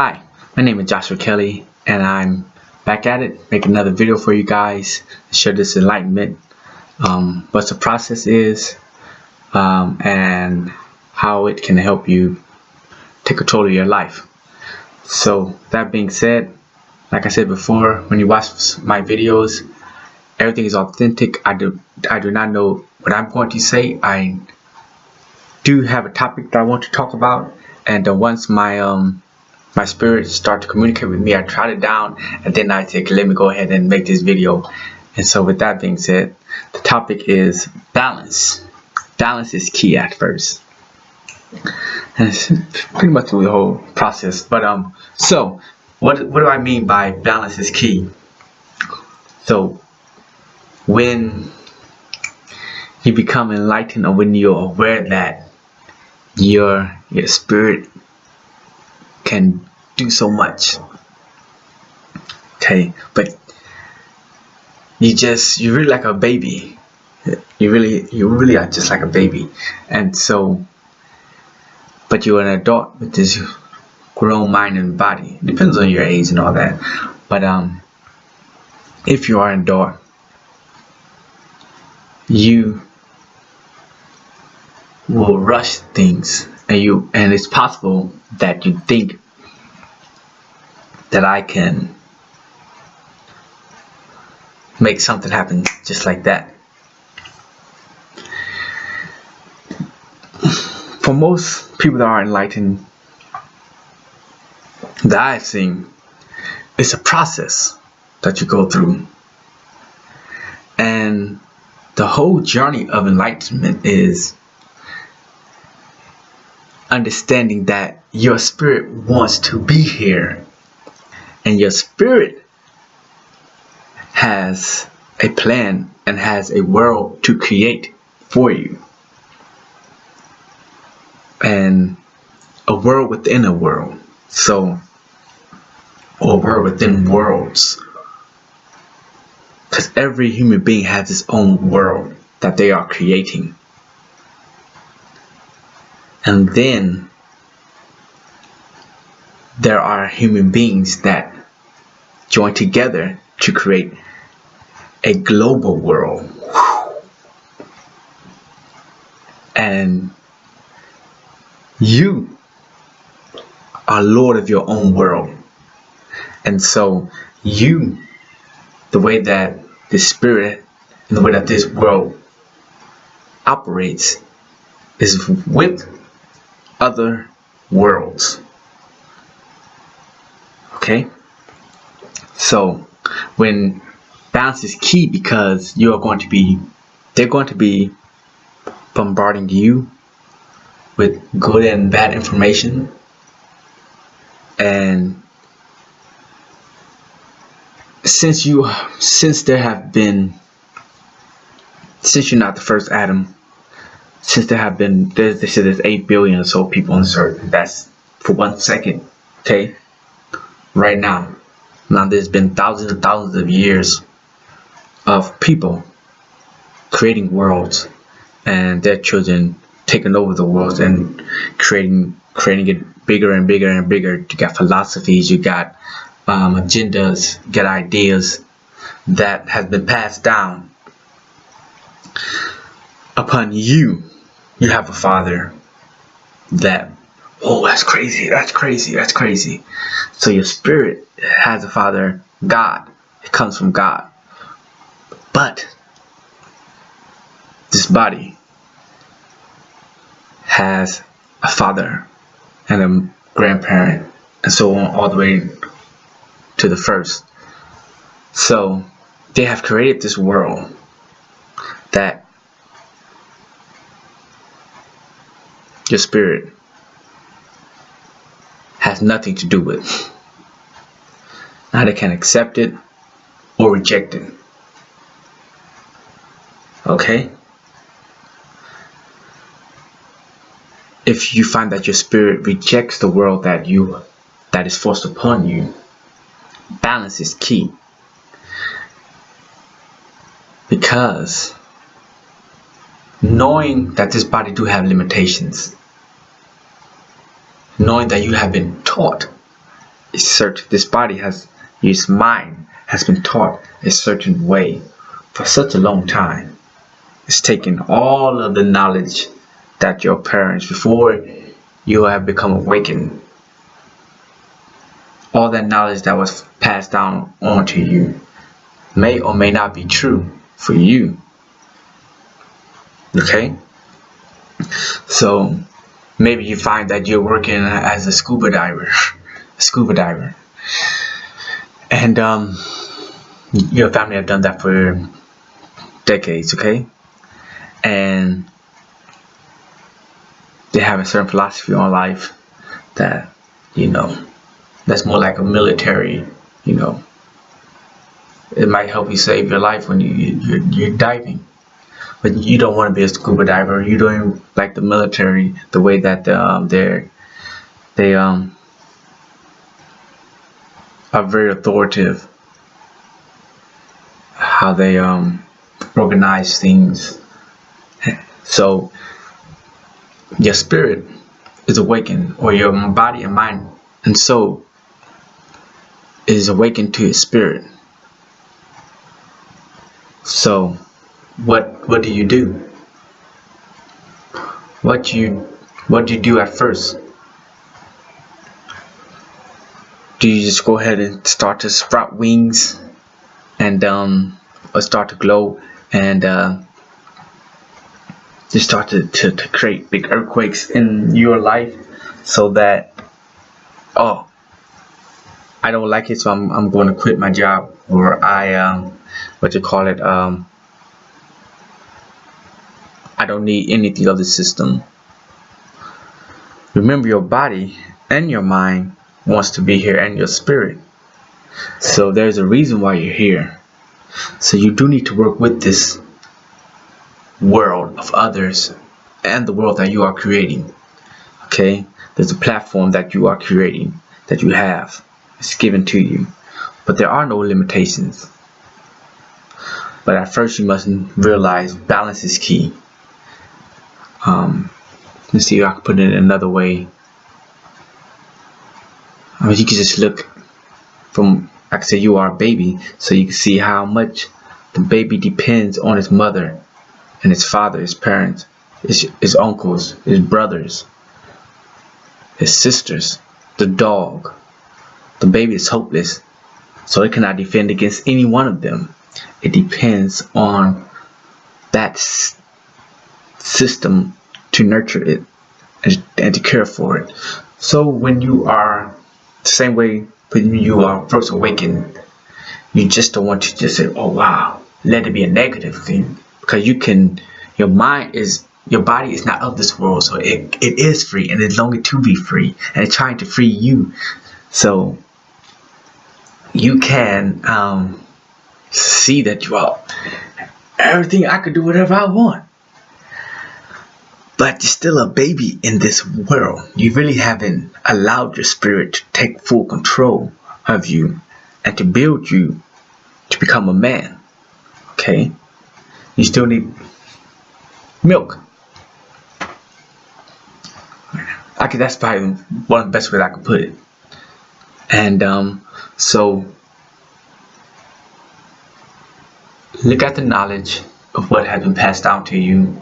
Hi, my name is Joshua Kelly, and I'm back at it, making another video for you guys to share this enlightenment, what the process is, and how it can help you take control of your life. So that being said, like I said before, when you watch my videos, everything is authentic. I do not know what I'm going to say. I do have a topic that I want to talk about, and once my spirit start to communicate with me, I try it down, and then I say, let me go ahead and make this video. And so with that being said, the topic is balance. Balance is key at first. And it's pretty much the whole process. But so what do I mean by balance is key? So when you become enlightened, or when you're aware that your spirit can do so much, okay, but you're really like a baby. You really are just like a baby. And so, but you're an adult with this grown mind and body. It depends on your age and all that. But if you are an adult, you will rush things, and it's possible that you think that I can make something happen just like that. For most people that are enlightened that I've seen, it's a process that you go through, and the whole journey of enlightenment is understanding that your spirit wants to be here, and your spirit has a plan and has a world to create for you, and a world within a world. So, or a world within worlds, because every human being has its own world that they are creating. And then there are human beings that join together to create a global world. And you are Lord of your own world. And so the way that the spirit and the way that this world operates is with other worlds. Okay? So when balance is key, because they're going to be bombarding you with good and bad information, and since you're not the first Adam, since they said there's 8 billion or so people on this earth. That's for 1 second, okay? Right now there's been thousands and thousands of years of people creating worlds, and their children taking over the world and creating it bigger and bigger and bigger. You got philosophies, you got agendas, you got ideas that has been passed down upon you. You have a father that, oh, that's crazy, that's crazy, that's crazy. So your spirit has a father, God. It comes from God. But this body has a father and a grandparent, and so on, all the way to the first. So they have created this world that your spirit has nothing to do with. Now they can accept it or reject it. Okay? If you find that your spirit rejects the world that is forced upon you, balance is key. Because knowing that this body do have limitations, knowing that you have been taught a certain, this body has, its mind has been taught a certain way for such a long time. It's taken all of the knowledge that your parents, before you have become awakened, all that knowledge that was passed down onto you may or may not be true for you. Okay? So maybe you find that you're working as a scuba diver, and your family have done that for decades, okay? And they have a certain philosophy on life that, that's more like a military, it might help you save your life when you're diving. But you don't want to be a scuba diver. You don't like the military, the way that they are very authoritative, how they organize things. So your spirit is awakened, or your body and mind and soul is awakened to its spirit. So what do you do? What do you do at first? Do you just go ahead and start to sprout wings and or start to glow and just start to create big earthquakes in your life, so that, oh, I don't like it, so I'm going to quit my job, or I I don't need anything of the system. Remember, your body and your mind wants to be here, and your spirit. So there's a reason why you're here. So you do need to work with this world of others and the world that you are creating. Okay? There's a platform that you are creating, that you have. It's given to you. But there are no limitations. But at first you must realize balance is key. Let's see if I can put it another way. You can just look from, like I said, you are a baby, so you can see how much the baby depends on his mother and his father, his parents, his uncles, his brothers, his sisters, the dog. The baby is hopeless, so it cannot defend against any one of them. It depends on that system to nurture it and to care for it. So when you are the same way, when you are first awakened, you just don't want to just say, oh wow, let it be a negative thing, because your body is not of this world, so it is free, and it's longing to be free, and it's trying to free you. So you can see that you are everything. I could do whatever I want. But you're still a baby in this world. You really haven't allowed your spirit to take full control of you and to build you to become a man. Okay? You still need milk. That's probably one of the best ways I could put it. And so look at the knowledge of what has been passed down to you.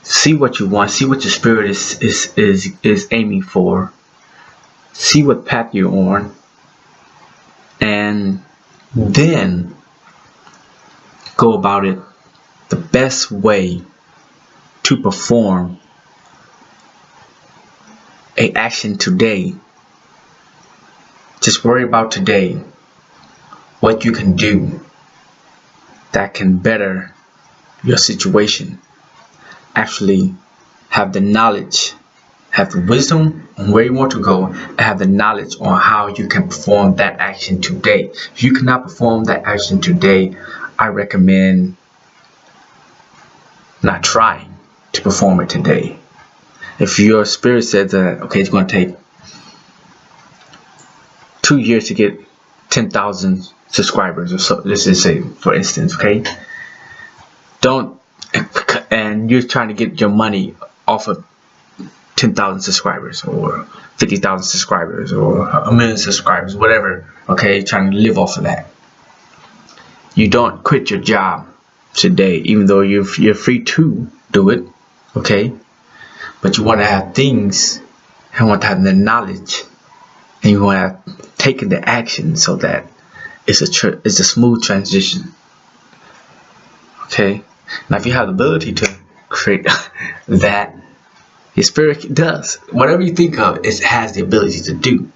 See what you want. See what your spirit is aiming for. See what path you're on, and then go about it the best way to perform a action today. Just worry about today, what you can do that can better your situation. Actually have the knowledge, have the wisdom on where you want to go, and have the knowledge on how you can perform that action today. If you cannot perform that action today, I recommend not trying to perform it today. If your spirit says that, okay, it's going to take 2 years to get 10,000 subscribers, or so, let's just say, for instance, okay, and you're trying to get your money off of 10,000 subscribers or 50,000 subscribers or 1,000,000 subscribers, whatever. Okay, trying to live off of that. You don't quit your job today, even though you're free to do it. Okay, but you want to have things, and want to have the knowledge, and you want to take the action so that it's a smooth transition. Okay, now if you have the ability to create that, your spirit does whatever you think of. It has the ability to do.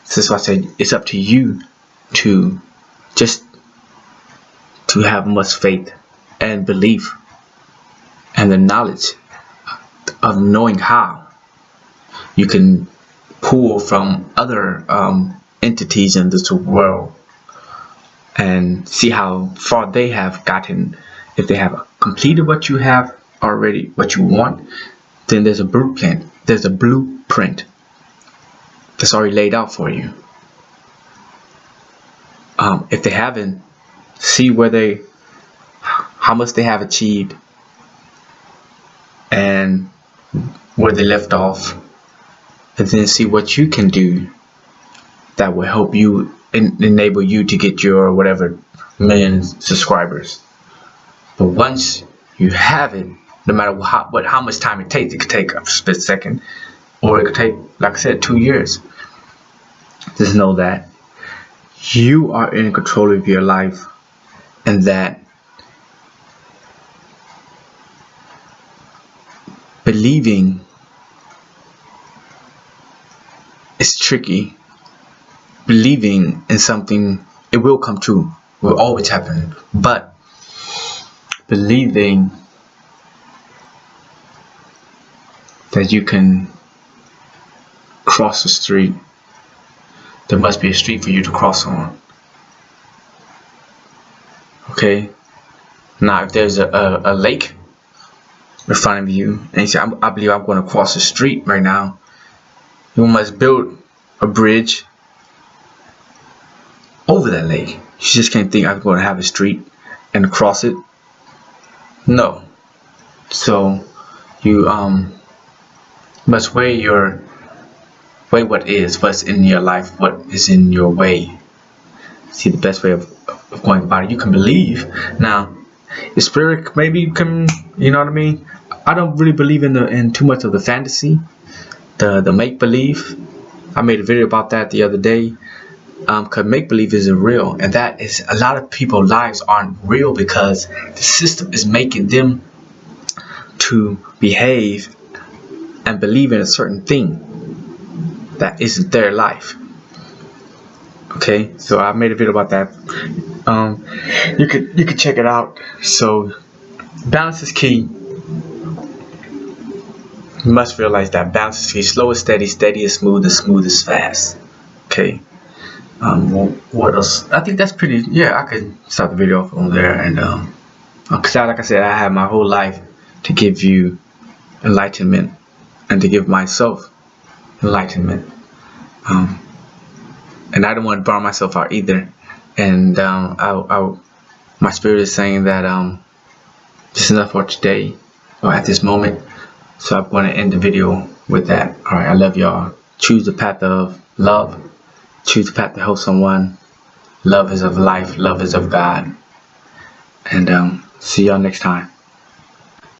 So that's why I say it's up to you to just to have much faith and belief and the knowledge of knowing how you can pull from other entities in this world and see how far they have gotten. If they have completed what you have already, what you want, then there's a blueprint. There's a blueprint that's already laid out for you. If they haven't, see how much they have achieved and where they left off, and then see what you can do that will help you enable you to get your whatever 1,000,000 subscribers. But once you have it, no matter how much time it takes, it could take a split second, or it could take, like I said, 2 years. Just know that you are in control of your life, and that believing is tricky. Believing in something, it will come true, will always happen, but believing that you can cross the street, there must be a street for you to cross on. Okay, now if there's a lake in front of you and you say, I believe I'm going to cross the street right now, you must build a bridge over that lake. You just can't think I'm going to have a street and cross it. No. So you must weigh what's in your life, what is in your way. See the best way of going about it. You can believe. Now, the spirit maybe can, you know what I mean? I don't really believe in too much of the fantasy, the make believe. I made a video about that the other day. Cause make believe isn't real, and that is a lot of people's lives aren't real because the system is making them to behave and believe in a certain thing that isn't their life. Okay, so I made a video about that. You could check it out. So balance is key. You must realize that balance is key. Slow is steady, steady is smooth is fast. Okay. What else? I think that's pretty. Yeah, I could stop the video from there. And cause like I said, I have my whole life to give you enlightenment and to give myself enlightenment. And I don't want to burn myself out either. And my spirit is saying that this is enough for today, or at this moment. So I'm going to end the video with that. All right, I love y'all. Choose the path of love. Choose the path to help someone. Love is of life. Love is of God. And see y'all next time.